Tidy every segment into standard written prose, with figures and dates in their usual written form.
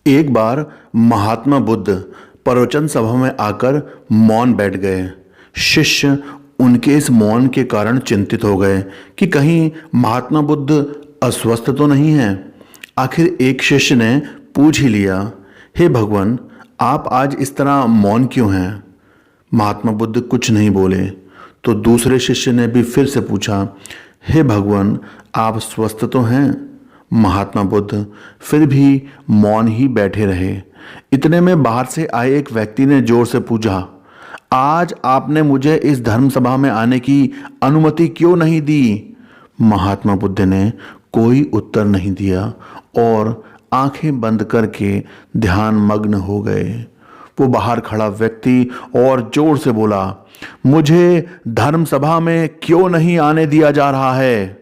एक बार महात्मा बुद्ध प्रवचन सभा में आकर मौन बैठ गए। शिष्य उनके इस मौन के कारण चिंतित हो गए कि कहीं महात्मा बुद्ध अस्वस्थ तो नहीं हैं। आखिर एक शिष्य ने पूछ ही लिया, हे भगवान, आप आज इस तरह मौन क्यों हैं? महात्मा बुद्ध कुछ नहीं बोले। तो दूसरे शिष्य ने भी फिर से पूछा, हे भगवान, आप स्वस्थ तो हैं? महात्मा बुद्ध फिर भी मौन ही बैठे रहे। इतने में बाहर से आए एक व्यक्ति ने जोर से पूछा, आज आपने मुझे इस धर्म सभा में आने की अनुमति क्यों नहीं दी? महात्मा बुद्ध ने कोई उत्तर नहीं दिया और आंखें बंद करके ध्यान मग्न हो गए। वो बाहर खड़ा व्यक्ति और जोर से बोला, मुझे धर्म सभा में क्यों नहीं आने दिया जा रहा है?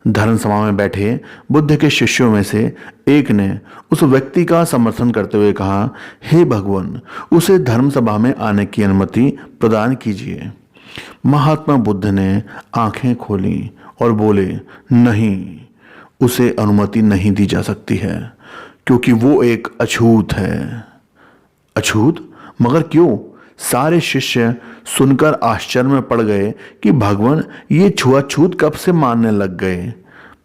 धर्म सभा में बैठे बुद्ध के शिष्यों में से एक ने उस व्यक्ति का समर्थन करते हुए कहा, हे भगवान, उसे धर्म सभा में आने की अनुमति प्रदान कीजिए। महात्मा बुद्ध ने आंखें खोली और बोले, नहीं, उसे अनुमति नहीं दी जा सकती है, क्योंकि वो एक अछूत है। अछूत? मगर क्यों? सारे शिष्य सुनकर आश्चर्य में पड़ गए कि भगवान ये छुआछूत कब से मानने लग गए।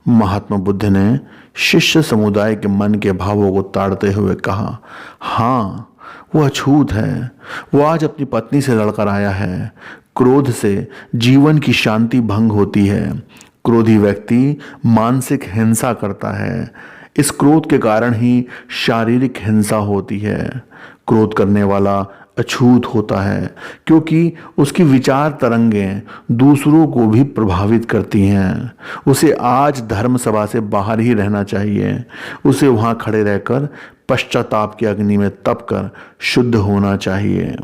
महात्मा बुद्ध ने शिष्य समुदाय के मन के भावों को ताड़ते हुए कहा, हाँ, वो अछूत है। वो आज अपनी पत्नी से लड़कर आया है। क्रोध से जीवन की शांति भंग होती है। क्रोधी व्यक्ति मानसिक हिंसा करता है। इस क्रोध के कारण ही शारीरिक हिंसा होती है। क्रोध करने वाला अछूत होता है, क्योंकि उसकी विचार तरंगें दूसरों को भी प्रभावित करती हैं। उसे आज धर्म सभा से बाहर ही रहना चाहिए। उसे वहां खड़े रहकर पश्चाताप की अग्नि में तप कर शुद्ध होना चाहिए।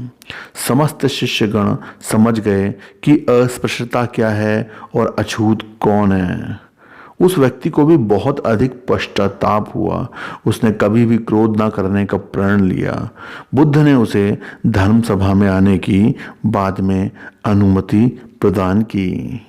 समस्त शिष्यगण समझ गए कि अस्पृश्यता क्या है और अछूत कौन है। उस व्यक्ति को भी बहुत अधिक पश्चाताप हुआ। उसने कभी भी क्रोध न करने का प्रण लिया। बुद्ध ने उसे धर्म सभा में आने की बाद में अनुमति प्रदान की।